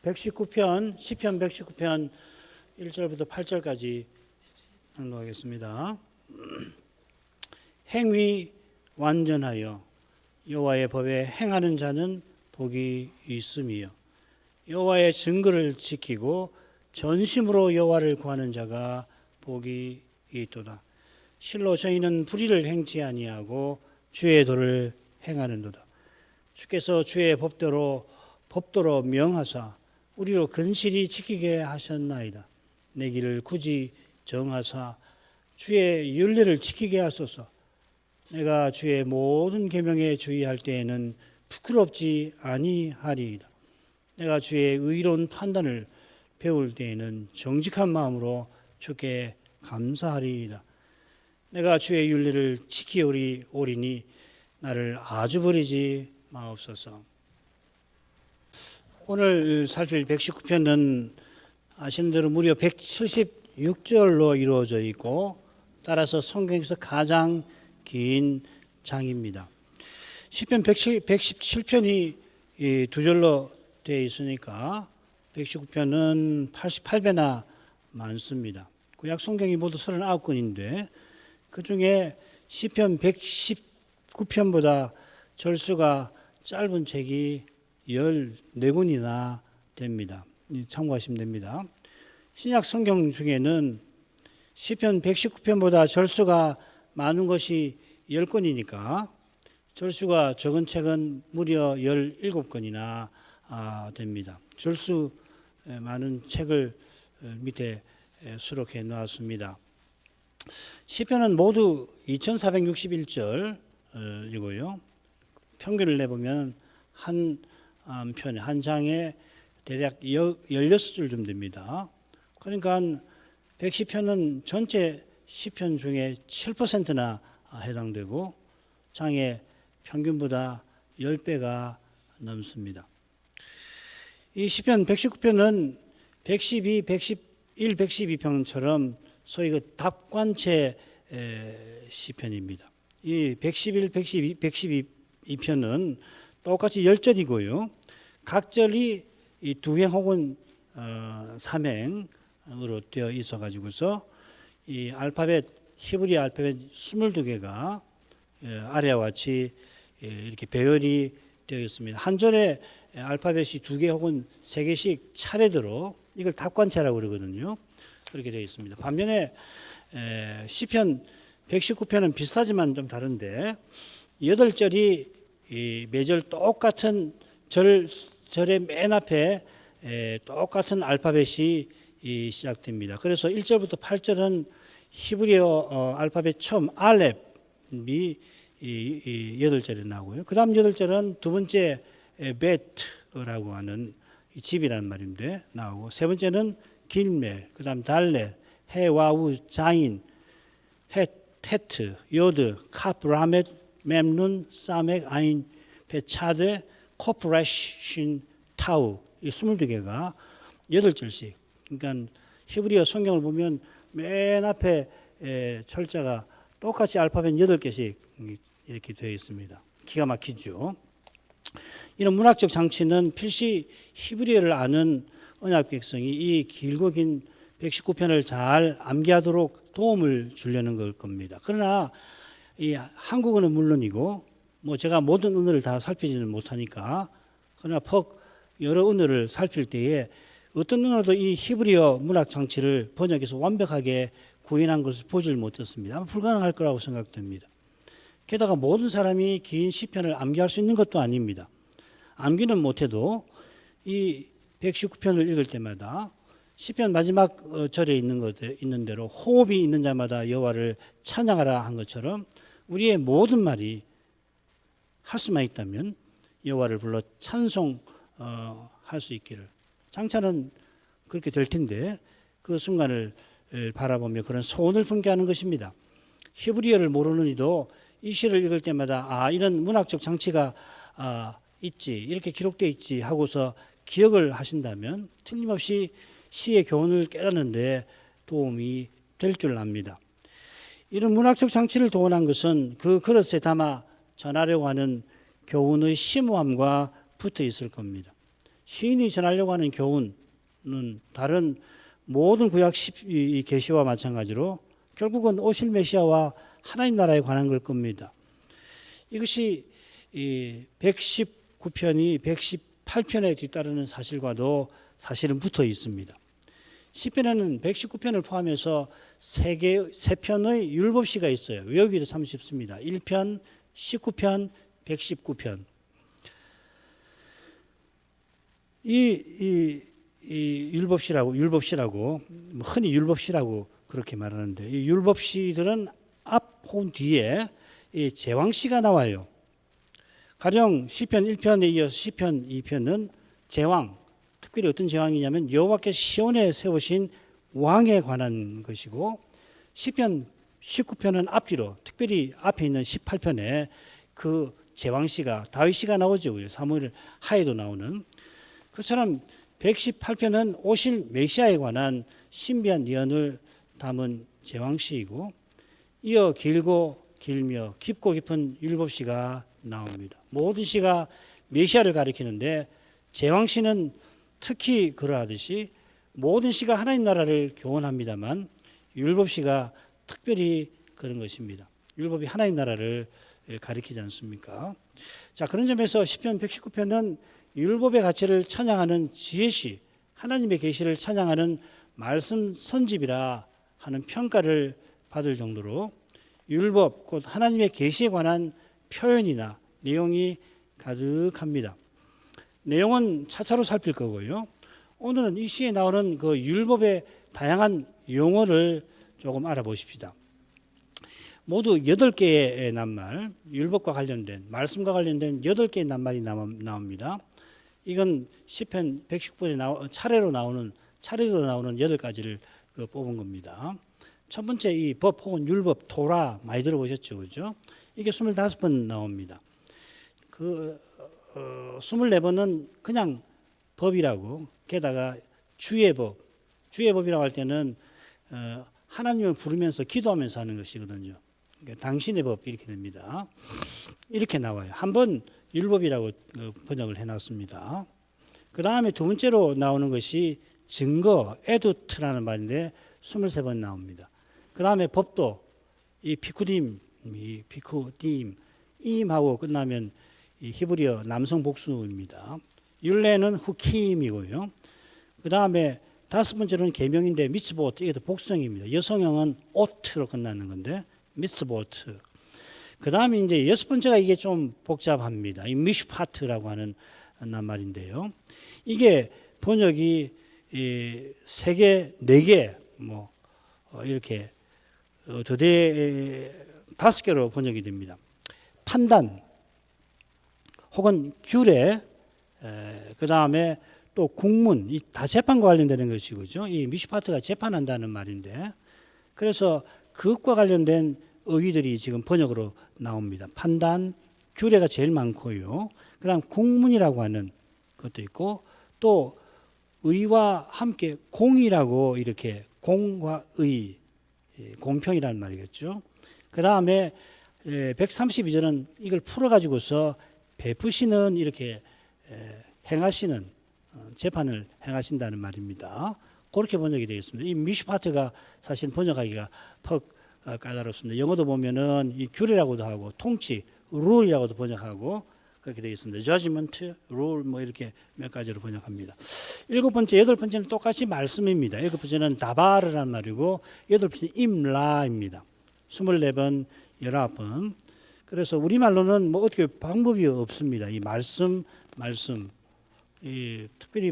119편, 시편 119편 1절부터 8절까지 낭독하겠습니다. 행위 완전하여 여호와의 법에 행하는 자는 복이 있음이요 여호와의 증거를 지키고 전심으로 여호와를 구하는 자가 복이 있도다. 실로 저희는 불의를 행치 아니하고 주의 도를 행하는도다. 주께서 주의 법도로 명하사 우리로 근실히 지키게 하셨나이다. 내 길을 굳이 정하사 주의 율례를 지키게 하소서. 내가 주의 모든 계명에 주의할 때에는 부끄럽지 아니하리이다. 내가 주의 의로운 판단을 배울 때에는 정직한 마음으로 주께 감사하리이다. 내가 주의 율례를 지키오리니 나를 아주 버리지 마옵소서. 오늘 살필 119편은 아시는 대로 무려 176절로 이루어져 있고 따라서 성경에서 가장 긴 장입니다. 시편 117편이 두 절로 되어 있으니까 119편은 88배나 많습니다. 구약 성경이 모두 39권인데 그중에 시편 119편보다 절수가 짧은 책이 14권이나 됩니다. 참고하시면 됩니다. 신약 성경 중에는 시편 119편보다 절수가 많은 것이 10권이니까 절수가 적은 책은 무려 17권이나 됩니다. 절수 많은 책을 밑에 수록해 놓았습니다. 시편은 모두 2461절이고요. 평균을 내보면 한 편에 한 장에 대략 16줄 됩니다. 그러니까 110편은 전체 시편 중에 7%나 해당되고 장의 평균보다 10배가 넘습니다. 이 시편 119편은 112, 111, 112편처럼 소위 그 답관체 시편입니다. 이 111, 112, 112편은 똑같이 10절이고요. 각 절이 이 두행 혹은 삼행으로 되어 있어 가지고서 이 알파벳 히브리 알파벳 22개가 아래와 같이 이렇게 배열이 되어 있습니다. 한 절에 알파벳이 2개 혹은 3개씩 차례대로 이걸 답관체라고 그러거든요. 그렇게 되어 있습니다. 반면에 시편 119편은 비슷하지만 좀 다른데 8절이 매절 똑같은 절의 맨 앞에 똑같은 알파벳이 시작됩니다. 그래서 1절부터 8절은 히브리어 알파벳 처음 알렙이 8절에 나오고요. 그 다음 8절은 두 번째 베트라고 하는 집이라는 말인데 나오고 세 번째는 길멜, 그 다음 달렛, 해, 와우, 자인, 헤트, 요드, 카프, 라멧, memnun, 사멕, 아인, 베차데, 코프레신, 타우 이 22개가 8절씩. 그러니까 히브리어 성경을 보면 맨 앞에 철자가 똑같이 알파벳 8개씩 이렇게 되어 있습니다. 기가 막히죠. 이런 문학적 장치는 필시 히브리어를 아는 언약 백성이 이 길고 긴 119편을 잘 암기하도록 도움을 주려는 걸 겁니다. 그러나 이 한국어는 물론이고 뭐 제가 모든 언어를 다 살피지는 못하니까 그러나 여러 언어를 살필 때에 어떤 언어도 이 히브리어 문학 장치를 번역해서 완벽하게 구현한 것을 보질 못했습니다. 아마 불가능할 거라고 생각됩니다. 게다가 모든 사람이 긴 시편을 암기할 수 있는 것도 아닙니다. 암기는 못해도 이 119편을 읽을 때마다 시편 마지막 절에 있는 대로 호흡이 있는 자마다 여호와를 찬양하라 한 것처럼 우리의 모든 말이 할 수만 있다면 여호와를 불러 찬송할 수 있기를. 장차는 그렇게 될 텐데 그 순간을 바라보며 그런 소원을 품게하는 것입니다. 히브리어를 모르는 이도 이 시를 읽을 때마다 이런 문학적 장치가 있지 이렇게 기록되어 있지 하고서 기억을 하신다면 틀림없이 시의 교훈을 깨닫는 데 도움이 될 줄 압니다. 이런 문학적 장치를 동원한 것은 그 그릇에 담아 전하려고 하는 교훈의 심오함과 붙어 있을 겁니다. 시인이 전하려고 하는 교훈은 다른 모든 구약 이 계시와 마찬가지로 결국은 오실 메시아와 하나님 나라에 관한 걸 겁니다. 이것이 이 119편이 118편에 뒤따르는 사실과도 사실은 붙어 있습니다. 시편에는 119편을 포함해서 세 편의 율법시가 있어요. 외우기도 참 쉽습니다. 1편, 19편, 119편. 이 율법시라고 흔히 율법시라고 그렇게 말하는데, 이 율법시들은 앞 혹은 뒤에 이 제왕시가 나와요. 가령 시편 1편에 이어서 시편 2편은 제왕, 특별히 어떤 제왕이냐면 여호와께서 시온에 세우신 왕에 관한 것이고, 시편 19편은 앞뒤로, 특별히 앞에 있는 18편에 그 제왕시가 다윗시가 나오죠. 사무엘 하에도 나오는 그처럼 118편은 오실 메시아에 관한 신비한 예언을 담은 제왕시이고, 이어 길고 길며 깊고 깊은 율법시가 나옵니다. 모든 시가 메시아를 가리키는데 제왕시는 특히 그러하듯이 모든 시가 하나님 나라를 교훈합니다만 율법시가 특별히 그런 것입니다. 율법이 하나님 나라를 가리키지 않습니까? 자, 그런 점에서 시편 119편은 율법의 가치를 찬양하는 지혜시, 하나님의 계시를 찬양하는 말씀 선집이라 하는 평가를 받을 정도로 율법, 곧 하나님의 계시에 관한 표현이나 내용이 가득합니다. 내용은 차차로 살필 거고요. 오늘은 이 시에 나오는 그 율법의 다양한 용어를 조금 알아보십시다. 모두 8개의 낱말, 율법과 관련된, 말씀과 관련된 8개의 낱말이 나옵니다. 이건 시편 119편에 차례로 나오는 8가지를 뽑은 겁니다. 첫 번째 이 법 혹은 율법, 토라 많이 들어보셨죠, 그죠? 이게 25번 나옵니다. 24번은 그냥 법이라고, 게다가 주의 법이라고 할 때는 하나님을 부르면서 기도하면서 하는 것이거든요. 그러니까 당신의 법 이렇게 됩니다. 이렇게 나와요. 한번 율법이라고 번역을 해놨습니다. 그 다음에 두 번째로 나오는 것이 증거, 에두트라는 말인데 23번 나옵니다. 그 다음에 법도 이 피쿠딤, 임하고 끝나면 이 히브리어 남성 복수입니다. 율례는 후킴이고요. 그 다음에 5번째로는 계명인데 미츠보트, 이게 복수형입니다. 여성형은 오트로 끝나는 건데 미츠보트. 그 다음에 이제 6번째가 이게 좀 복잡합니다. 이 미슈파트라고 하는 낱말인데요. 이게 번역이 3개, 4개, 이렇게 5개로 번역이 됩니다. 판단, 혹은 규례, 그 다음에 또 국문, 이 다 재판과 관련되는 것이죠. 이 미슈파트가 재판한다는 말인데, 그래서 그것과 관련된 어휘들이 지금 번역으로 나옵니다. 판단, 규례가 제일 많고요. 그 다음 국문이라고 하는 것도 있고, 또 의와 함께 공이라고, 이렇게 공과 의, 공평이라는 말이겠죠. 그 다음에 132절은 이걸 풀어가지고서 베푸시는, 이렇게 행하시는, 재판을 행하신다는 말입니다. 그렇게 번역이 되겠습니다. 이 미슈파트가 사실 번역하기가 퍽 까다롭습니다. 영어도 보면은 이 규례라고도 하고 통치, 룰이라고도 번역하고 그렇게 되겠습니다. judgment, rule 이렇게 몇 가지로 번역합니다. 7번째, 8번째는 똑같이 말씀입니다. 7번째는 다바르라는 말이고 8번째는 임라입니다. 24번, 19번. 그래서 우리말로는 어떻게 방법이 없습니다. 이 말씀, 특별히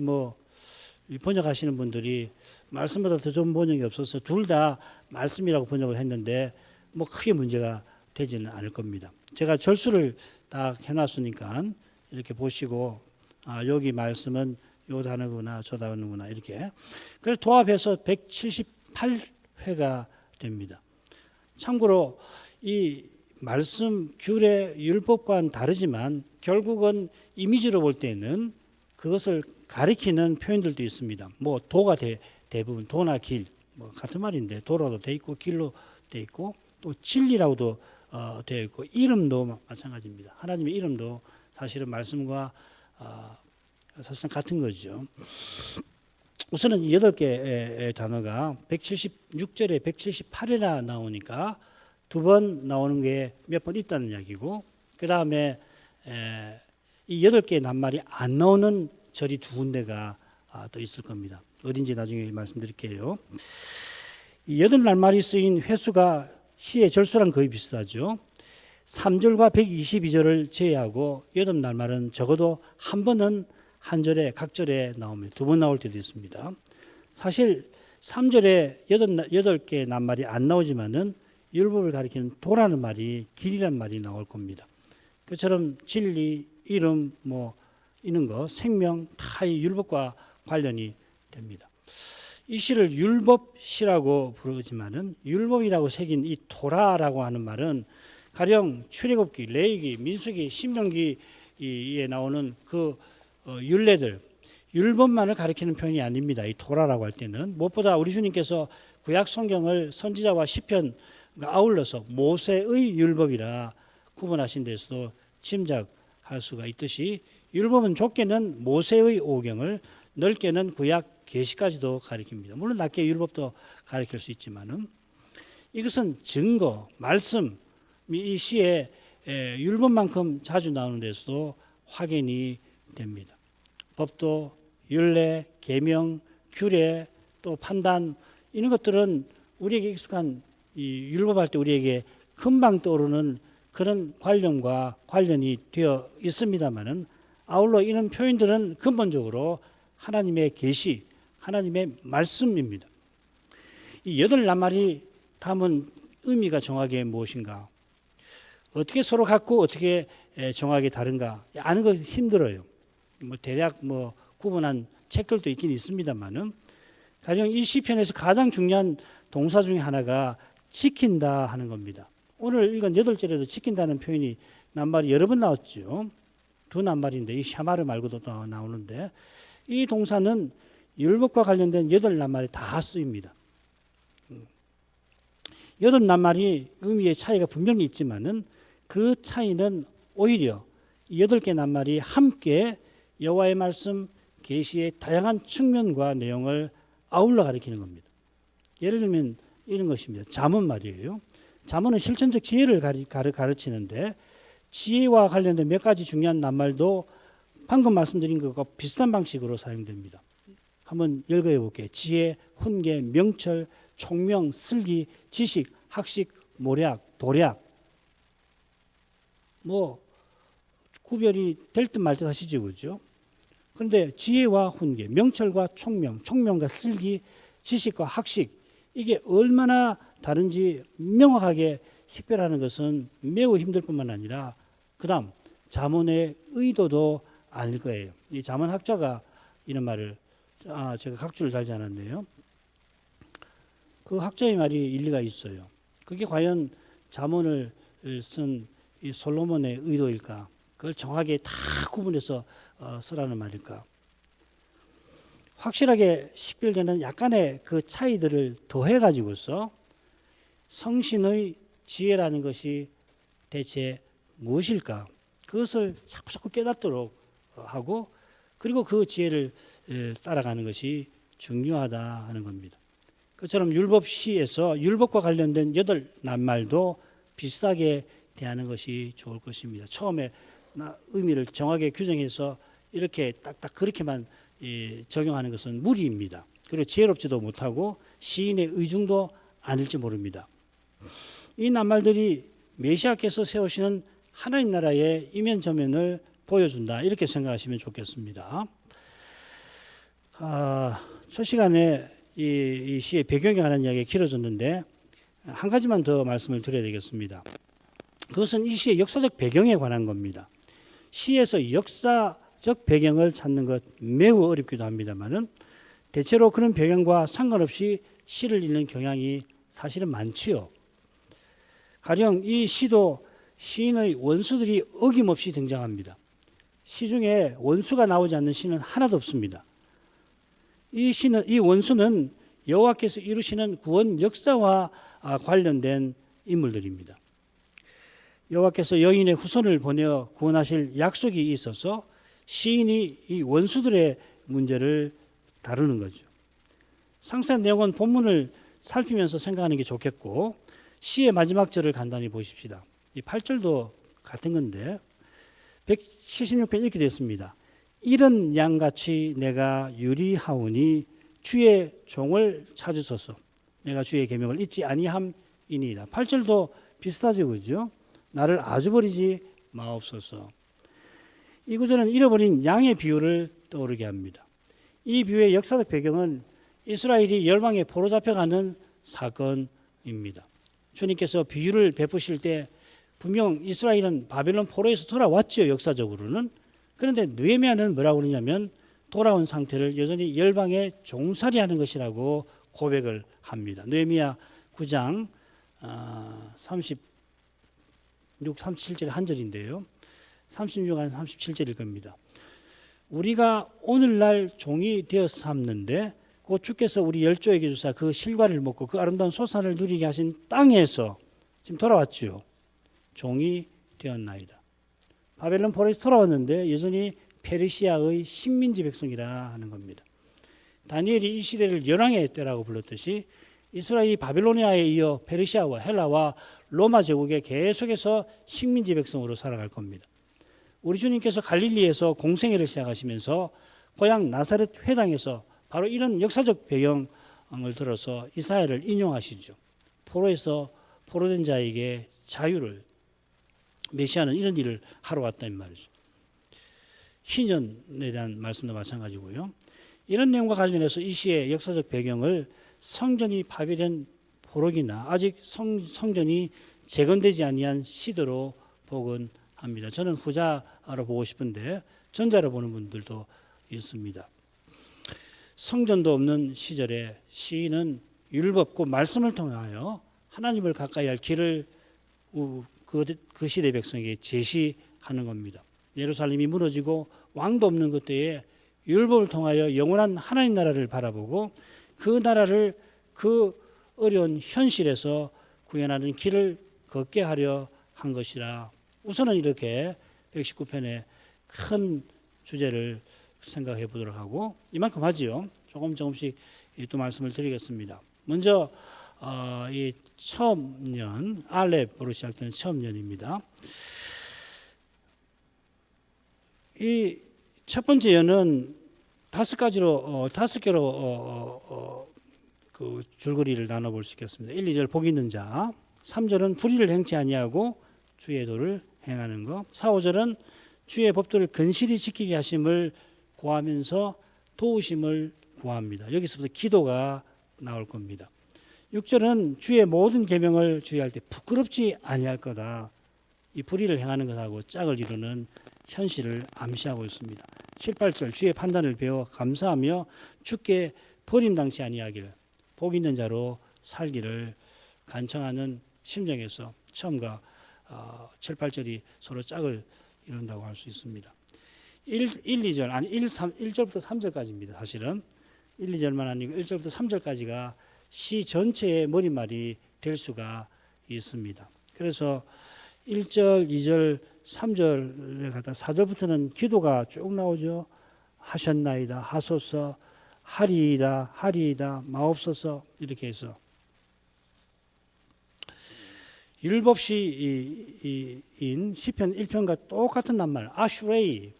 이 번역하시는 분들이 말씀보다 더 좋은 번역이 없어서 둘 다 말씀이라고 번역을 했는데 크게 문제가 되지는 않을 겁니다. 제가 절수를 다 해놨으니까 이렇게 보시고 여기 말씀은 요 단어구나 저 단어구나 이렇게. 그래서 도합해서 178회가 됩니다. 참고로 이 말씀, 규례, 율법과는 다르지만 결국은 이미지로 볼 때는 그것을 가리키는 표현들도 있습니다. 도가 대부분 도나 길 같은 말인데 도로도 돼 있고 길로 돼 있고 또 진리라고도 되어 있고 이름도 마찬가지입니다. 하나님의 이름도 사실은 말씀과 사실상 같은 거죠. 우선은 8개의 단어가 176절에 178회나 나오니까 2번 나오는 게 몇 번 있다는 이야기고, 그 다음에 이 8개의 낱말이 안 나오는 절이 2군데가 또 있을 겁니다. 어딘지 나중에 말씀드릴게요. 이 8낱말이 쓰인 횟수가 시의 절수랑 거의 비슷하죠. 3절과 122절을 제외하고 8낱말은 적어도 한 번은 한 절에 각 절에 나옵니다. 2번 나올 때도 있습니다. 사실 3절에 8개의 낱말이 안 나오지만은 율법을 가리키는 도라는 말이, 길이란 말이 나올 겁니다. 그처럼 진리, 이름, 뭐 이런 거, 생명 다 이 율법과 관련이 됩니다. 이 시를 율법시라고 부르지만은 율법이라고 새긴 이 도라라고 하는 말은 가령 출애굽기, 레위기, 민수기, 신명기에 나오는 그 율례들, 율법만을 가리키는 표현이 아닙니다. 이 도라라고 할 때는 무엇보다 우리 주님께서 구약 성경을 선지자와 시편 아울러서 모세의 율법이라 구분하신 데서도 짐작할 수가 있듯이, 율법은 좁게는 모세의 오경을, 넓게는 구약 계시까지도 가리킵니다. 물론 낮게 율법도 가리킬 수 있지만은 이것은 증거, 말씀, 이 시에 율법만큼 자주 나오는 데서도 확인이 됩니다. 법도, 율례, 계명, 규례, 또 판단, 이런 것들은 우리에게 익숙한 이 율법할 때 우리에게 금방 떠오르는 그런 관념과 관련이 되어 있습니다만은, 아울러 이런 표현들은 근본적으로 하나님의 계시, 하나님의 말씀입니다. 이 8낱말이 담은 의미가 정확하게 무엇인가? 어떻게 서로 같고 어떻게 정확하게 다른가? 아는 거 힘들어요. 뭐 대략 뭐 구분한 책들도 있긴 있습니다만은, 가령 이 시편에서 가장 중요한 동사 중에 하나가 지킨다 하는 겁니다. 오늘 읽은 8절에도 지킨다는 표현이 낱말이 여러 번 나왔죠. 2낱말인데 이 샤마르 말고도 또 나오는데, 이 동사는 율법과 관련된 8낱말이 다 쓰입니다. 8낱말이 의미의 차이가 분명히 있지만은 그 차이는 오히려 8개 낱말이 함께 여호와의 말씀, 계시의 다양한 측면과 내용을 아울러 가리키는 겁니다. 예를 들면 이런 것입니다. 잠언 말이에요. 잠언은 실천적 지혜를 가르치는데, 지혜와 관련된 몇 가지 중요한 낱말도 방금 말씀드린 것과 비슷한 방식으로 사용됩니다. 한번 읽어해 볼게요. 지혜, 훈계, 명철, 총명, 슬기, 지식, 학식, 모략, 도략. 뭐 구별이 될 듯 말 듯 하시죠, 그렇죠? 그런데 지혜와 훈계, 명철과 총명, 총명과 슬기, 지식과 학식, 이게 얼마나 다른지 명확하게 식별하는 것은 매우 힘들 뿐만 아니라, 그 다음 잠언의 의도도 아닐 거예요. 이 잠언 학자가 이런 말을, 제가 각주를 달지 않았네요. 그 학자의 말이 일리가 있어요. 그게 과연 잠언을 쓴 이 솔로몬의 의도일까? 그걸 정확하게 다 구분해서 쓰라는 말일까? 확실하게 식별되는 약간의 그 차이들을 더해 가지고서 성신의 지혜라는 것이 대체 무엇일까? 그것을 자꾸 깨닫도록 하고, 그리고 그 지혜를 따라가는 것이 중요하다 하는 겁니다. 그처럼 율법시에서 율법과 관련된 8낱말도 비슷하게 대하는 것이 좋을 것입니다. 처음에 의미를 정확하게 규정해서 이렇게 딱딱 그렇게만 적용하는 것은 무리입니다. 그리고 지혜롭지도 못하고 시인의 의중도 아닐지 모릅니다. 이 낱말들이 메시아께서 세우시는 하나님 나라의 이면저면을 보여준다, 이렇게 생각하시면 좋겠습니다. 첫 시간에 이 시의 배경에 관한 이야기가 길어졌는데 한 가지만 더 말씀을 드려야 되겠습니다. 그것은 이 시의 역사적 배경에 관한 겁니다. 시에서 역사적 배경을 찾는 것 매우 어렵기도 합니다만은, 대체로 그런 배경과 상관없이 시를 읽는 경향이 사실은 많지요. 가령 이 시도 시인의 원수들이 어김없이 등장합니다. 시 중에 원수가 나오지 않는 시는 하나도 없습니다. 이 원수는 여호와께서 이루시는 구원 역사와 관련된 인물들입니다. 여호와께서 여인의 후손을 보내어 구원하실 약속이 있어서 시인이 이 원수들의 문제를 다루는 거죠. 상세한 내용은 본문을 살피면서 생각하는 게 좋겠고, 시의 마지막 절을 간단히 보십시다. 이 8절도 같은 건데 176편 이렇게 됐습니다. 이런 양같이 내가 유리하오니 주의 종을 찾으소서. 내가 주의 계명을 잊지 아니함이니이다. 8절도 비슷하죠, 그죠? 나를 아주 버리지 마옵소서. 이 구절은 잃어버린 양의 비유를 떠오르게 합니다. 이 비유의 역사적 배경은 이스라엘이 열방에 포로 잡혀가는 사건입니다. 주님께서 비유를 베푸실 때 분명 이스라엘은 바벨론 포로에서 돌아왔죠, 역사적으로는. 그런데 느헤미야는 뭐라고 그러냐면 돌아온 상태를 여전히 열방에 종살이하는 것이라고 고백을 합니다. 느헤미야 9장 36, 37절의 한 절인데요. 36안 37절일 겁니다. 우리가 오늘날 종이 되었삼는데 곧 주께서 우리 열조에게 주사 그 실과를 먹고 그 아름다운 소산을 누리게 하신 땅에서 지금 돌아왔죠. 종이 되었나이다. 바벨론 포로에서 돌아왔는데 여전히 페르시아의 식민지 백성이라 하는 겁니다. 다니엘이 이 시대를 열왕의 때라고 불렀듯이 이스라엘이 바빌로니아에 이어 페르시아와 헬라와 로마 제국에 계속해서 식민지 백성으로 살아갈 겁니다. 우리 주님께서 갈릴리에서 공생애를 시작하시면서 고향 나사렛 회당에서 바로 이런 역사적 배경을 들어서 이사야를 인용하시죠. 포로에서 포로된 자에게 자유를, 메시아는 이런 일을 하러 왔다는 말이죠. 희년에 대한 말씀도 마찬가지고요. 이런 내용과 관련해서 이 시의 역사적 배경을 성전이 파괴된 포로기나 아직 성전이 재건되지 아니한 시대로 복원합니다. 저는 후자로 보고 싶은데 전자로 보는 분들도 있습니다. 성전도 없는 시절에 시인은 율법, 그 말씀을 통하여 하나님을 가까이 할 길을 그 시대 백성에게 제시하는 겁니다. 예루살렘이 무너지고 왕도 없는 그때에 율법을 통하여 영원한 하나님 나라를 바라보고 그 나라를 그 어려운 현실에서 구현하는 길을 걷게 하려 한 것이라. 우선은 이렇게 119편의 큰 주제를 생각해 보도록 하고, 이만큼 하지요. 조금씩 또 말씀을 드리겠습니다. 먼저 이 처음년, 알렙으로 시작되는 처음년입니다. 이 첫 번째 연은 다섯 개로 그 줄거리를 나눠볼 수 있겠습니다. 1, 2절 복 있는 자, 3절은 불의를 행치 아니하고 주의 도를 행하는 것, 4, 5절은 주의 법도를 근실히 지키게 하심을 구하면서 도우심을 구합니다. 여기서부터 기도가 나올 겁니다. 6절은 주의 모든 계명을 주의할 때 부끄럽지 아니할 거다. 이 불의를 행하는 것하고 짝을 이루는 현실을 암시하고 있습니다. 7, 8절 주의 판단을 배워 감사하며 주께 버림당치 아니하기를 복 있는 자로 살기를 간청하는 심정에서 처음과 7, 8절이 서로 짝을 이룬다고 할 수 있습니다. 1절부터 3절까지입니다. 사실은 1, 2절만 아니고 1절부터 3절까지가 시 전체의 머릿말이 될 수가 있습니다. 그래서 1절, 2절, 3절에 갖다 4절부터는 기도가 쭉 나오죠. 하셨나이다, 하소서, 하리이다, 하리이다, 마옵소서, 이렇게 해서 율법시인 시편 1편과 똑같은 낱말 아슈레이,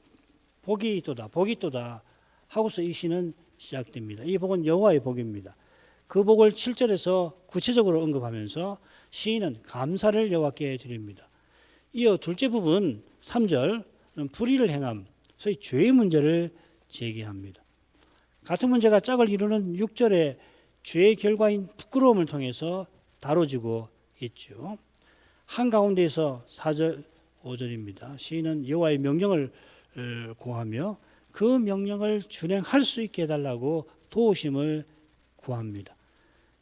복이 있도다, 복이 있도다 하고서 이 시는 시작됩니다. 이 복은 여호와의 복입니다. 그 복을 7절에서 구체적으로 언급하면서 시인은 감사를 여호와께 드립니다. 이어 둘째 부분 3절은 불의를 행함, 소위 죄의 문제를 제기합니다. 같은 문제가 짝을 이루는 6절에 죄의 결과인 부끄러움을 통해서 다뤄지고 있죠. 한가운데에서 4절, 5절입니다. 시인은 여호와의 명령을 구하며 그 명령을 준행할 수 있게 해달라고 도우심을 구합니다.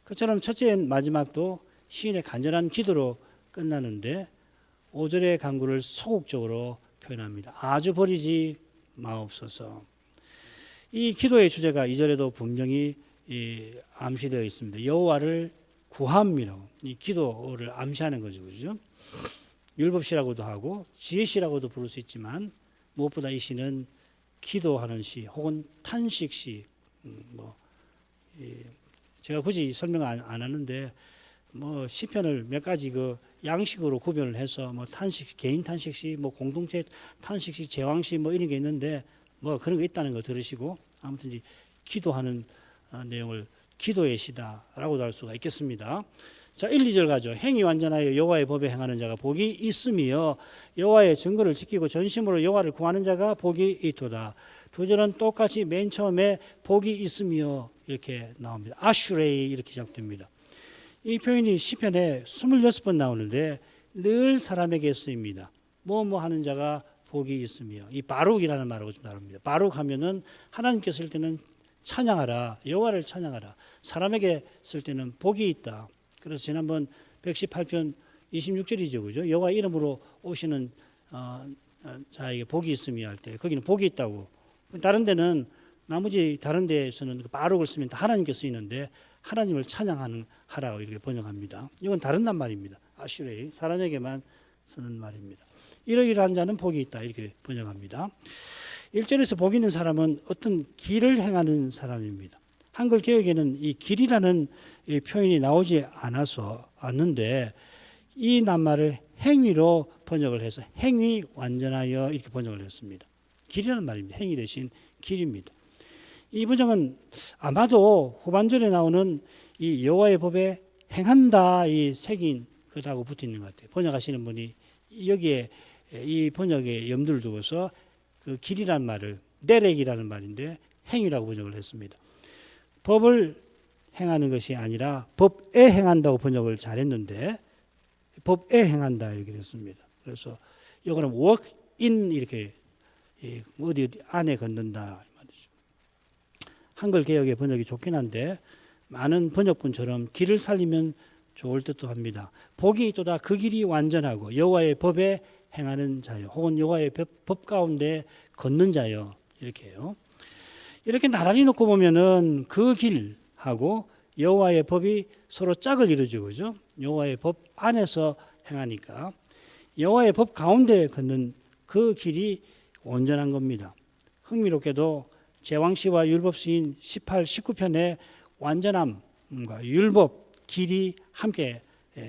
그처럼 첫째 마지막도 시인의 간절한 기도로 끝나는데 5절의 간구를 소극적으로 표현합니다. 아주 버리지 마옵소서. 이 기도의 주제가 2절에도 분명히 암시되어 있습니다. 여호와를 구함이라 이 기도를 암시하는 거죠. 그죠? 율법시라고도 하고 지혜시라고도 부를 수 있지만 무엇보다 이 시는 기도하는 시 혹은 탄식시, 뭐 제가 굳이 설명 안 하는데 뭐 시편을 몇 가지 그 양식으로 구별을 해서 뭐 탄식, 개인 탄식시, 뭐 공동체 탄식시, 제왕시 뭐 이런 게 있는데 뭐 그런 거 있다는 거 들으시고 아무튼 이제 기도하는 내용을 기도의 시다라고도 할 수가 있겠습니다. 자, 1, 2절 가죠. 행위 완전하여 여호와의 법에 행하는 자가 복이 있으며 여호와의 증거를 지키고 전심으로 여호와를 구하는 자가 복이 있도다. 두 절은 똑같이 맨 처음에 복이 있으며 이렇게 나옵니다. 아슈레이 이렇게 시작됩니다. 이 표현이 시편에 26번 나오는데 늘 사람에게 쓰입니다. 뭐 하는 자가 복이 있으며, 이 바룩이라는 말하고 좀 다릅니다. 바룩 하면은 하나님께 쓸 때는 찬양하라, 여호와를 찬양하라. 사람에게 쓸 때는 복이 있다. 그래서 지난번 118편 26절이죠, 그죠? 여호와 이름으로 오시는 자에게 복이 있으며 할 때 거기는 복이 있다고. 다른 데는 나머지 다른 데에서는 바룩을 쓰면 다 하나님께 쓰이는데 하나님을 찬양하는 하라고 이렇게 번역합니다. 이건 다른 낱말입니다. 아슈레이, 사람에게만 쓰는 말입니다. 이러이러한 자는 복이 있다 이렇게 번역합니다. 1절에서 복 있는 사람은 어떤 길을 행하는 사람입니다. 한글 개역에는 이 길이라는 이 표현이 나오지 않는데 이 낱말을 행위로 번역을 해서 행위 완전하여 이렇게 번역을 했습니다. 길이라는 말입니다. 행위 대신 길입니다. 이 번역은 아마도 후반절에 나오는 이 여호와의 법에 행한다 이 색인 그다고 붙어 있는 것 같아요. 번역하시는 분이 여기에 이 번역에 염두를 두고서 그 길이라는 말을 내렉이라는 말인데 행위라고 번역을 했습니다. 법을 행하는 것이 아니라 법에 행한다고 번역을 잘했는데 법에 행한다 이렇게 됐습니다. 그래서 이거는 work in 이렇게 어디 안에 걷는다. 한글 개역의 번역이 좋긴 한데 많은 번역본처럼 길을 살리면 좋을 듯도 합니다. 복이 있도다 그 길이 완전하고 여호와의 법에 행하는 자요 혹은 여호와의 법 가운데 걷는 자요 이렇게요. 이렇게 나란히 놓고 보면은 그 길하고 여호와의 법이 서로 짝을 이루죠, 그죠? 여호와의 법 안에서 행하니까 여호와의 법 가운데 걷는 그 길이 온전한 겁니다. 흥미롭게도 제왕시와 율법시인 18, 19편에 완전함과 율법, 길이 함께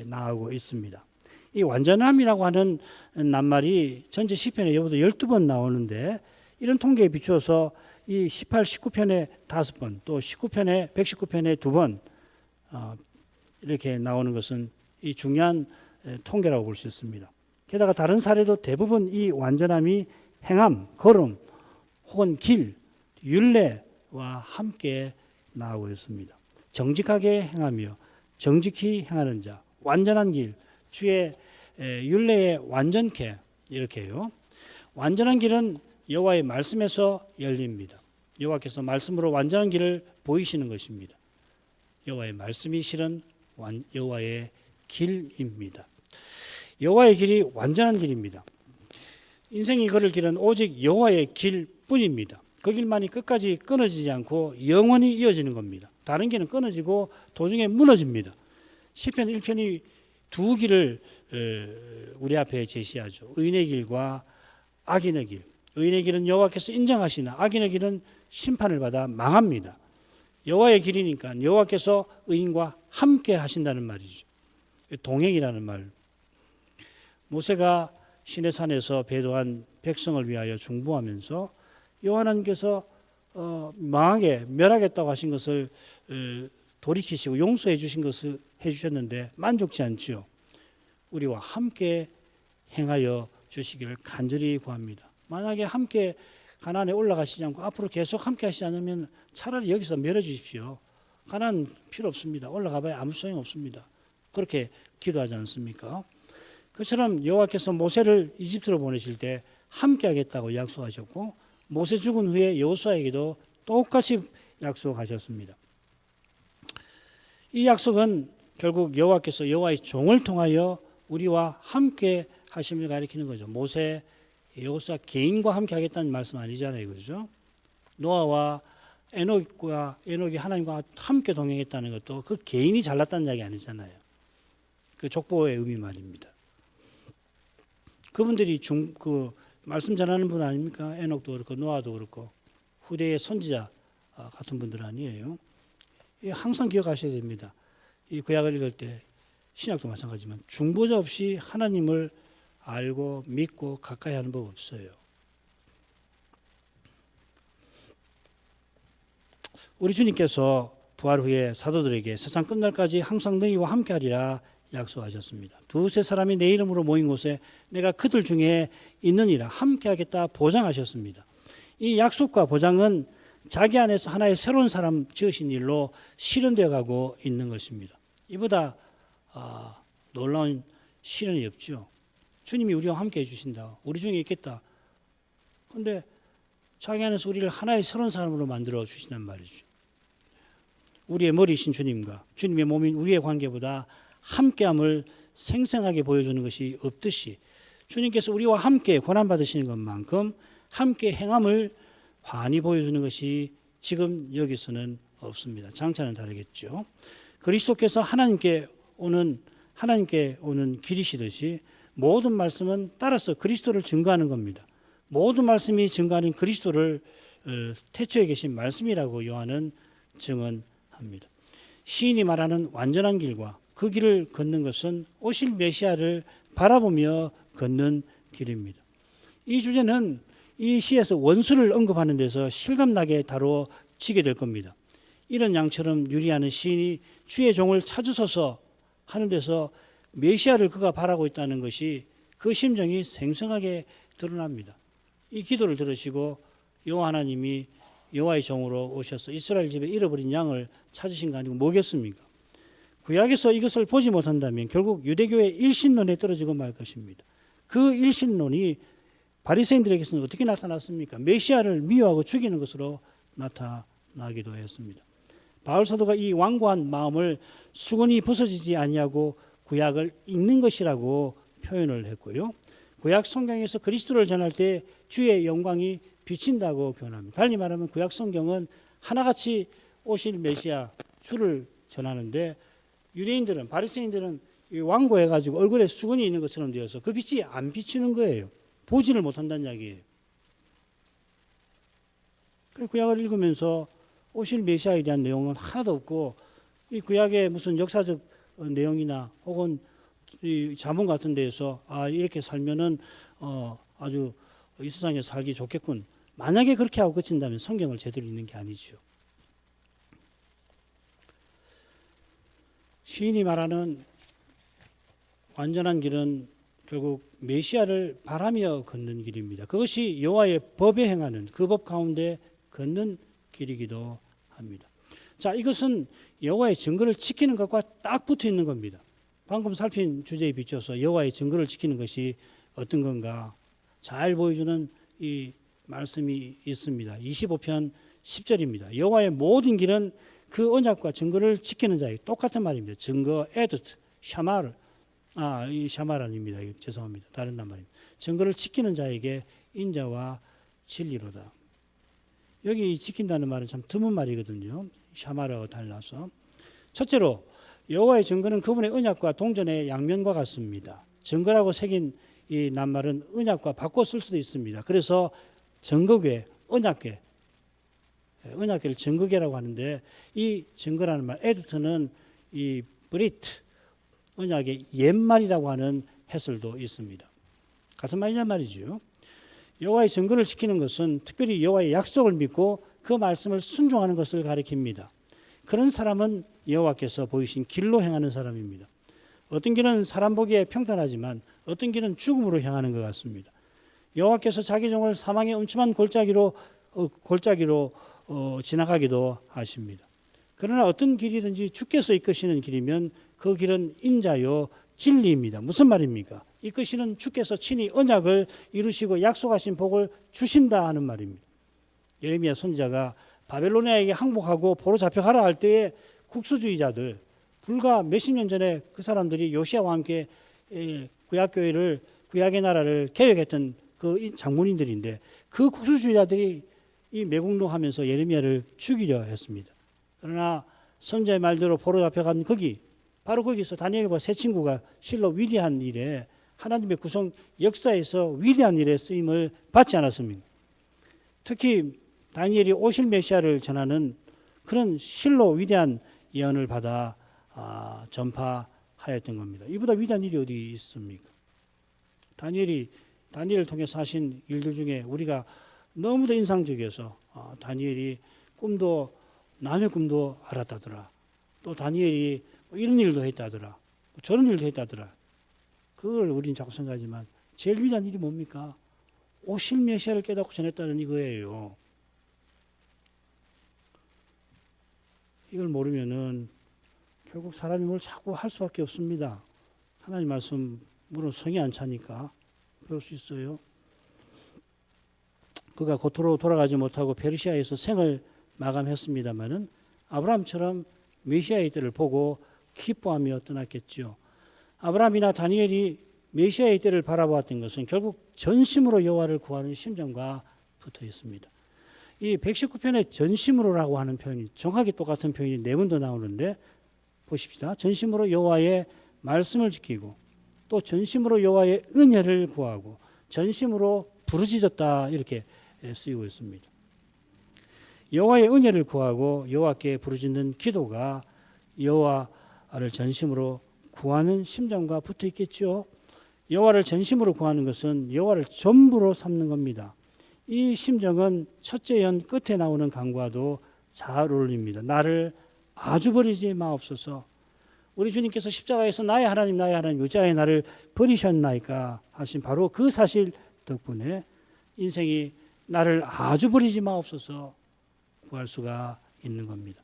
나오고 있습니다. 이 완전함이라고 하는 낱말이 전체 시편에 여보도 12번 나오는데 이런 통계에 비추어서 이 18, 19편에 5번, 또 19편에 119편에 2번 이렇게 나오는 것은 이 중요한 통계라고 볼 수 있습니다. 게다가 다른 사례도 대부분 이 완전함이 행함, 걸음, 혹은 길, 율례와 함께 나오고 있습니다. 정직하게 행하며 정직히 행하는 자, 완전한 길, 주의 율례에 완전케 이렇게요. 완전한 길은 여호와의 말씀에서 열립니다. 여호와께서 말씀으로 완전한 길을 보이시는 것입니다. 여호와의 말씀이 실은 여호와의 길입니다. 여호와의 길이 완전한 길입니다. 인생이 걸을 길은 오직 여호와의 길뿐입니다. 그 길만이 끝까지 끊어지지 않고 영원히 이어지는 겁니다. 다른 길은 끊어지고 도중에 무너집니다. 시편 1편이 두 길을 우리 앞에 제시하죠. 의인의 길과 악인의 길. 의인의 길은 여호와께서 인정하시나 악인의 길은 심판을 받아 망합니다. 여호와의 길이니까 여호와께서 의인과 함께 하신다는 말이죠. 동행이라는 말. 모세가 시내산에서 배도한 백성을 위하여 중보하면서 여호와 하나님께서 망하게 멸하겠다고 하신 것을 돌이키시고 용서해 주신 것을 해주셨는데 만족치 않지요. 우리와 함께 행하여 주시기를 간절히 구합니다. 만약에 함께 가나안에 올라가시지 않고 앞으로 계속 함께 하시지 않으면 차라리 여기서 멸해 주십시오. 가나안 필요 없습니다. 올라가 봐야 아무 소용 없습니다. 그렇게 기도하지 않습니까? 그처럼 여호와께서 모세를 이집트로 보내실 때 함께 하겠다고 약속하셨고 모세 죽은 후에 여호수아에게도 똑같이 약속하셨습니다. 이 약속은 결국 여호와께서 여호와의 종을 통하여 우리와 함께 하심을 가리키는 거죠. 모세, 여호수아 개인과 함께 하겠다는 말씀 아니잖아요, 그렇죠? 노아와 에녹이 하나님과 함께 동행했다는 것도 그 개인이 잘났다는 이야기 아니잖아요. 그 족보의 의미 말입니다. 그분들이 말씀 전하는 분 아닙니까? 에녹도 그렇고 노아도 그렇고 후대의 선지자 같은 분들 아니에요. 항상 기억하셔야 됩니다. 이 구약을 읽을 때 신약도 마찬가지지만 중보자 없이 하나님을 알고 믿고 가까이 하는 법 없어요. 우리 주님께서 부활 후에 사도들에게 세상 끝날까지 항상 너희와 함께하리라 약속하셨습니다. 두세 사람이 내 이름으로 모인 곳에 내가 그들 중에 있느니라 함께하겠다 보장하셨습니다. 이 약속과 보장은 자기 안에서 하나의 새로운 사람 지으신 일로 실현되어 가고 있는 것입니다. 이보다 놀라운 실현이 없죠. 주님이 우리와 함께 해주신다. 우리 중에 있겠다. 그런데 자기 안에서 우리를 하나의 새로운 사람으로 만들어 주신단 말이죠. 우리의 머리이신 주님과 주님의 몸인 우리의 관계보다 함께함을 생생하게 보여주는 것이 없듯이 주님께서 우리와 함께 고난받으시는 것만큼 함께 행함을 환히 보여주는 것이 지금 여기서는 없습니다. 장차는 다르겠죠. 그리스도께서 하나님께 오는 길이시듯이 모든 말씀은 따라서 그리스도를 증거하는 겁니다. 모든 말씀이 증거하는 그리스도를 태초에 계신 말씀이라고 요한은 증언합니다. 시인이 말하는 완전한 길과 그 길을 걷는 것은 오실 메시아를 바라보며 걷는 길입니다. 이 주제는 이 시에서 원수를 언급하는 데서 실감나게 다뤄지게 될 겁니다. 이런 양처럼 유리하는 시인이 주의 종을 찾으소서 하는 데서 메시아를 그가 바라고 있다는 것이 그 심정이 생생하게 드러납니다. 이 기도를 들으시고 여호와 하나님이 여호와의 종으로 오셔서 이스라엘 집에 잃어버린 양을 찾으신 거 아니고 뭐겠습니까? 구약에서 이것을 보지 못한다면 결국 유대교의 일신론에 떨어지고 말 것입니다. 그 일신론이 바리새인들에게서는 어떻게 나타났습니까? 메시아를 미워하고 죽이는 것으로 나타나기도 했습니다. 바울 사도가 이 완고한 마음을 수건이 벗어지지 아니하고 구약을 읽는 것이라고 표현을 했고요. 구약 성경에서 그리스도를 전할 때 주의 영광이 비친다고 표현합니다. 달리 말하면 구약 성경은 하나같이 오실 메시아 주를 전하는데 유대인들은 바리새인들은 완고해가지고 얼굴에 수건이 있는 것처럼 되어서 그 빛이 안 비치는 거예요. 보지를 못한다는 이야기예요. 구약을 읽으면서 오실 메시아에 대한 내용은 하나도 없고 이 구약의 무슨 역사적 내용이나 혹은 이 자문 같은 데에서 이렇게 살면은 아주 이 세상에 살기 좋겠군. 만약에 그렇게 하고 그친다면 성경을 제대로 읽는 게 아니죠. 시인이 말하는 완전한 길은 결국 메시아를 바라며 걷는 길입니다. 그것이 여호와의 법에 행하는 그 법 가운데 걷는 길이기도 합니다. 자, 이것은 여호와의 증거를 지키는 것과 딱 붙어 있는 겁니다. 방금 살핀 주제에 비춰서 여호와의 증거를 지키는 것이 어떤 건가 잘 보여주는 이 말씀이 있습니다. 25편 10절입니다. 여호와의 모든 길은 그 언약과 증거를 지키는 자에게 똑같은 말입니다. 증거, 에드트, 샤마르. 이 샤마르 아닙니다. 죄송합니다. 다른 말입니다. 증거를 지키는 자에게 인자와 진리로다. 여기 지킨다는 말은 참 드문 말이거든요. 샤마르와 달라서. 첫째로 여호와의 증거는 그분의 언약과 동전의 양면과 같습니다. 증거라고 새긴 이 낱말은 언약과 바꿔 쓸 수도 있습니다. 그래서 증거궤, 언약궤, 언약궤를 증거궤라고 하는데 이 증거라는 말, 에드트는 이 브리트, 언약의 옛말이라고 하는 해설도 있습니다. 같은 말이란 말이죠. 여호와의 증거를 지키는 것은 특별히 여호와의 약속을 믿고 그 말씀을 순종하는 것을 가리킵니다. 그런 사람은 여호와께서 보이신 길로 행하는 사람입니다. 어떤 길은 사람 보기에 평탄하지만 어떤 길은 죽음으로 향하는 것 같습니다. 여호와께서 자기 종을 사망의 음침한 골짜기로 지나가기도 하십니다. 그러나 어떤 길이든지 주께서 이끄시는 길이면 그 길은 인자요 진리입니다. 무슨 말입니까? 이끄시는 주께서 친히 언약을 이루시고 약속하신 복을 주신다 하는 말입니다. 예레미야 선지자가 바벨로니아에게 항복하고 포로 잡혀가라 할 때에 국수주의자들, 불과 몇십 년 전에 그 사람들이 요시아와 함께 구약교회를, 구약의 나라를 개혁했던 그 장문인들인데 그 국수주의자들이 이 매국노하면서 예레미야를 죽이려 했습니다. 그러나 선지자의 말대로 포로 잡혀간 바로 거기서 다니엘과 세 친구가 실로 위대한 일에 하나님의 구성 역사에서 위대한 일에 쓰임을 받지 않았습니까? 특히 다니엘이 오실 메시아를 전하는 그런 실로 위대한 예언을 받아 전파하였던 겁니다. 이보다 위대한 일이 어디 있습니까? 다니엘을 통해서 하신 일들 중에 우리가 너무도 인상적이어서 다니엘이 남의 꿈도 알았다더라. 또 다니엘이 이런 일도 했다더라. 저런 일도 했다더라. 그걸 우리는 자꾸 생각하지만 제일 위대한 일이 뭡니까? 오실 메시아를 깨닫고 전했다는 이거예요. 이걸 모르면은 결국 사람이 뭘 자꾸 할 수밖에 없습니다. 하나님 말씀 물론 성이 안 차니까 그럴 수 있어요. 그가 고토로 돌아가지 못하고 페르시아에서 생을 마감했습니다마는 아브라함처럼 메시아의 때를 보고 기뻐하며 떠났겠지요. 아브라함이나 다니엘이 메시아의 때를 바라보았던 것은 결국 전심으로 여호와를 구하는 심정과 붙어 있습니다. 이 119편의 전심으로라고 하는 표현이 정확히 똑같은 표현이 4번도 나오는데 보십시다. 전심으로 여호와의 말씀을 지키고 또 전심으로 여호와의 은혜를 구하고 전심으로 부르짖었다 이렇게 쓰이고 있습니다. 여호와의 은혜를 구하고 여호와께 부르짖는 기도가 여호와를 전심으로 구하는 심정과 붙어 있겠죠. 여호와를 전심으로 구하는 것은 여호와를 전부로 삼는 겁니다. 이 심정은 첫째 연 끝에 나오는 강과도 잘 어울립니다. 나를 아주 버리지 마옵소서. 우리 주님께서 십자가에서 나의 하나님 의자에 나를 버리셨나이까 하신 바로 그 사실 덕분에 인생이 나를 아주 버리지 마옵소서 구할 수가 있는 겁니다.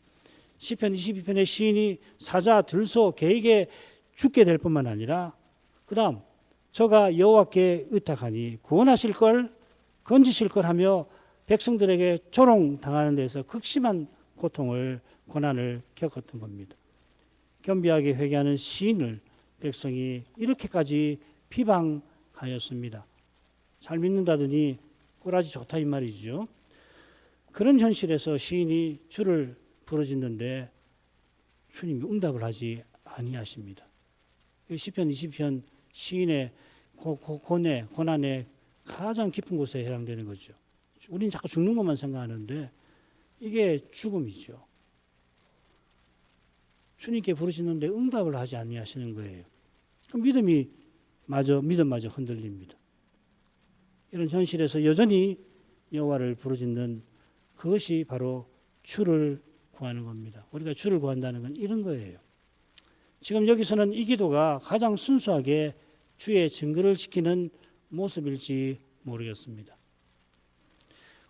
시편 22편의 시인이 사자 들소 개에게 죽게 될 뿐만 아니라 그 다음 저가 여호와께 의탁하니 구원하실 걸 건지실 걸 하며 백성들에게 조롱당하는 데서 극심한 고통을 고난을 겪었던 겁니다. 겸비하게 회개하는 시인을 백성이 이렇게까지 비방하였습니다. 잘 믿는다더니 꼬라지 좋다 이 말이죠. 그런 현실에서 시인이 주를 부르짖는데 주님이 응답을 하지 아니하십니다. 시편 20편 시인의 고난의 가장 깊은 곳에 해당되는 거죠. 우리는 자꾸 죽는 것만 생각하는데 이게 죽음이죠. 주님께 부르짖는데 응답을 하지 아니하시는 거예요. 그럼 믿음마저 흔들립니다. 이런 현실에서 여전히 여호와를 부르짖는 그것이 바로 주를 구하는 겁니다. 우리가 주를 구한다는 건 이런 거예요. 지금 여기서는 이 기도가 가장 순수하게 주의 증거를 지키는 모습일지 모르겠습니다.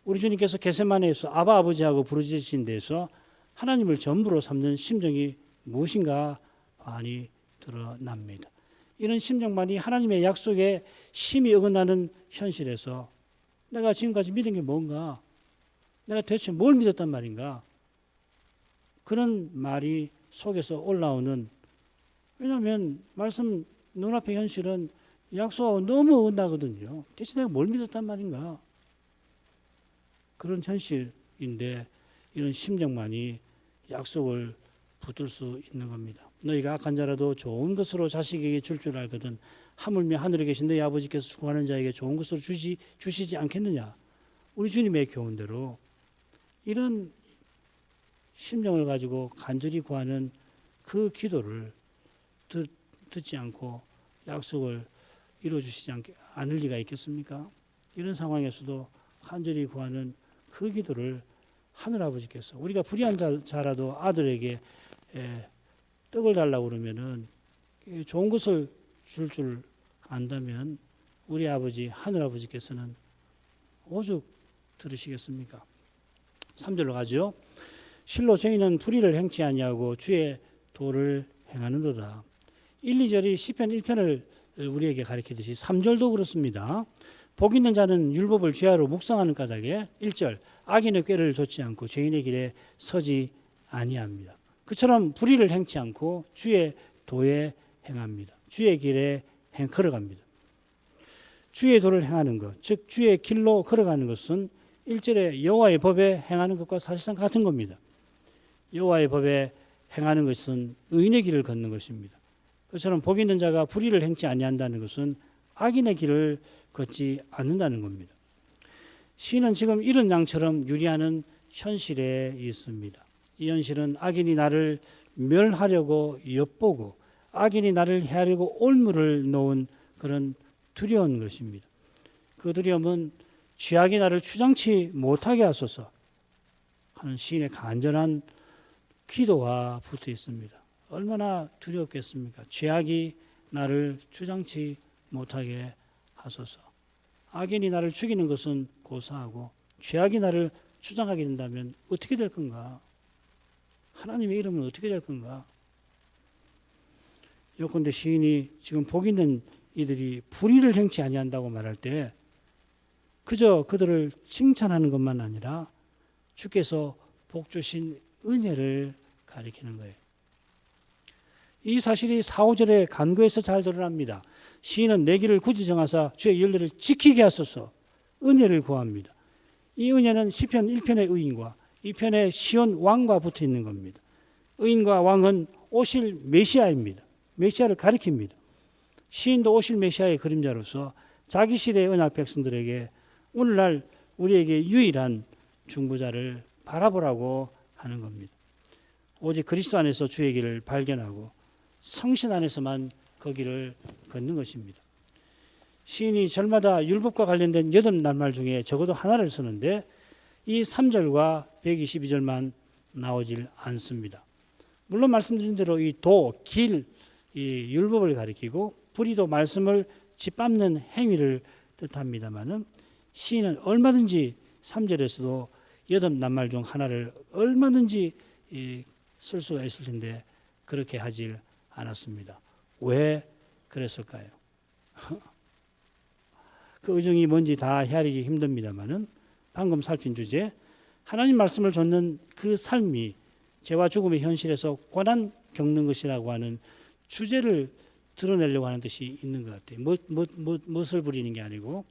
우리 주님께서 겟세마네에서 아바 아버지하고 부르짖으신 데서 하나님을 전부로 삼는 심정이 무엇인가 많이 드러납니다. 이런 심정만이 하나님의 약속에 심히 어긋나는 현실에서 내가 지금까지 믿은 게 뭔가, 내가 대체 뭘 믿었단 말인가, 그런 말이 속에서 올라오는, 왜냐하면 말씀 눈앞의 현실은 약속하고 너무 어긋나거든요. 대체 내가 뭘 믿었단 말인가, 그런 현실인데 이런 심정만이 약속을 붙들 수 있는 겁니다. 너희가 악한 자라도 좋은 것으로 자식에게 줄 알거든 하물며 하늘에 계신 너희 아버지께서 구하는 자에게 좋은 것으로 주시지 않겠느냐. 우리 주님의 교훈대로 이런 심정을 가지고 간절히 구하는 그 기도를 듣지 않고 약속을 이루어주시지 않을 리가 있겠습니까? 이런 상황에서도 간절히 구하는 그 기도를 하늘아버지께서, 우리가 불의한 자라도 아들에게 떡을 달라고 그러면은 좋은 것을 줄 안다면 우리 아버지 하늘아버지께서는 오죽 들으시겠습니까? 3절로 가죠. 실로 저희는 불의를 행치 아니하고 주의 도를 행하는도다. 1, 2절이 시편 1편을 우리에게 가르치듯이 3절도 그렇습니다. 복 있는 자는 율법을 죄하로 묵상하는 까닭에 1절 악인의 꾀를 좇지 않고 죄인의 길에 서지 아니합니다. 그처럼 불의를 행치 않고 주의 도에 행합니다. 주의 길에 걸어갑니다. 주의 도를 행하는 것, 즉 주의 길로 걸어가는 것은 1절에 여호와의 법에 행하는 것과 사실상 같은 겁니다. 여호와의 법에 행하는 것은 의인의 길을 걷는 것입니다. 그처럼 복 있는 자가 불의를 행치 아니한다는 것은 악인의 길을 걷지 않는다는 겁니다. 시인은 지금 이런 양처럼 유리하는 현실에 있습니다. 이 현실은 악인이 나를 멸하려고 엿보고 악인이 나를 해하려고 올무를 놓은 그런 두려운 것입니다. 그 두려움은 죄악이 나를 주장치 못하게 하소서 하는 시인의 간절한 기도와 붙어 있습니다. 얼마나 두렵겠습니까? 죄악이 나를 주장치 못하게 하소서. 악인이 나를 죽이는 것은 고사하고 죄악이 나를 주장하게 된다면 어떻게 될 건가? 하나님의 이름은 어떻게 될 건가? 요컨대 시인이 지금 복 있는 이들이 불의를 행치 아니한다고 말할 때 그저 그들을 칭찬하는 것만 아니라 주께서 복 주신 은혜를 가리키는 거예요. 이 사실이 4, 5절의 간구에서 잘 드러납니다. 시인은 내 길을 굳이 정하사 주의 윤례를 지키게 하소서 은혜를 구합니다. 이 은혜는 시편 1편의 의인과 2편의 시온 왕과 붙어 있는 겁니다. 의인과 왕은 오실 메시아입니다. 메시아를 가리킵니다. 시인도 오실 메시아의 그림자로서 자기 시대의 언약 백성들에게 오늘날 우리에게 유일한 중보자를 바라보라고 하는 겁니다. 오직 그리스도 안에서 주의 길을 발견하고 성신 안에서만 그 길을 걷는 것입니다. 시인이 절마다 율법과 관련된 8낱말 중에 적어도 하나를 쓰는데 이 3절과 122절만 나오질 않습니다. 물론 말씀드린 대로 이 도, 길, 이 율법을 가리키고 불의도 말씀을 짓밟는 행위를 뜻합니다마는 시인은 얼마든지 3절에서도 8낱말 중 하나를 얼마든지 쓸 수가 있을 텐데 그렇게 하질 않았습니다. 왜 그랬을까요? 그 의정이 뭔지 다 헤아리기 힘듭니다마는 방금 살핀 주제 하나님 말씀을 좇는 그 삶이 죄와 죽음의 현실에서 고난 겪는 것이라고 하는 주제를 드러내려고 하는 뜻이 있는 것 같아요. 무엇을 부리는 게 아니고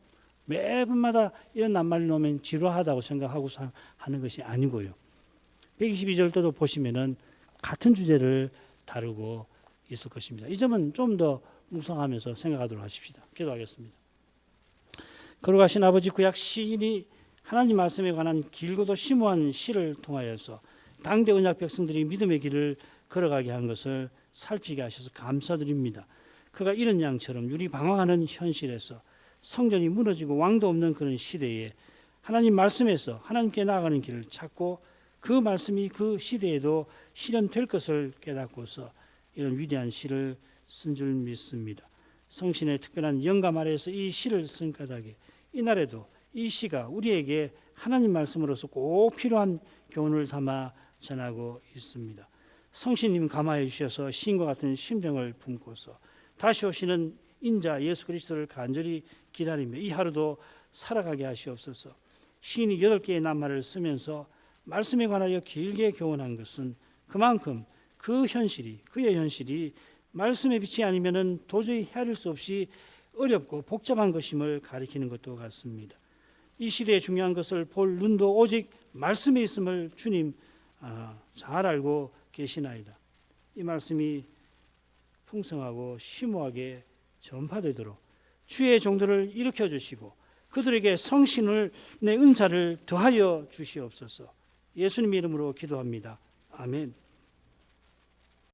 매번마다 이런 낱말을 놓으면 지루하다고 생각하고 하는 것이 아니고요. 122절도 보시면은 같은 주제를 다루고 있을 것입니다. 이 점은 좀 더 묵상하면서 생각하도록 하십시다. 기도하겠습니다. 거룩하신 아버지, 구약 시인이 하나님 말씀에 관한 길고도 심오한 시를 통하여서 당대 언약 백성들이 믿음의 길을 걸어가게 한 것을 살피게 하셔서 감사드립니다. 그가 이런 양처럼 유리 방황하는 현실에서 성전이 무너지고 왕도 없는 그런 시대에 하나님 말씀에서 하나님께 나아가는 길을 찾고 그 말씀이 그 시대에도 실현될 것을 깨닫고서 이런 위대한 시를 쓴 줄 믿습니다. 성신의 특별한 영감 아래에서 이 시를 쓴 까닭에 이날에도 이 시가 우리에게 하나님 말씀으로서 꼭 필요한 교훈을 담아 전하고 있습니다. 성신님 감화해 주셔서 시인과 같은 심정을 품고서 다시 오시는 인자 예수 그리스도를 간절히 기다리며 이 하루도 살아가게 하시옵소서. 시인이 8개의 낱말을 쓰면서 말씀에 관하여 길게 교훈한 것은 그만큼 그 현실이 그의 현실이 말씀의 빛이 아니면은 도저히 헤아릴 수 없이 어렵고 복잡한 것임을 가리키는 것도 같습니다. 이 시대의 중요한 것을 볼 눈도 오직 말씀에 있음을 주님 잘 알고 계시나이다. 이 말씀이 풍성하고 심오하게 전파되도록 주의 종들을 일으켜 주시고 그들에게 성신을 내 은사를 더하여 주시옵소서. 예수님 이름으로 기도합니다. 아멘.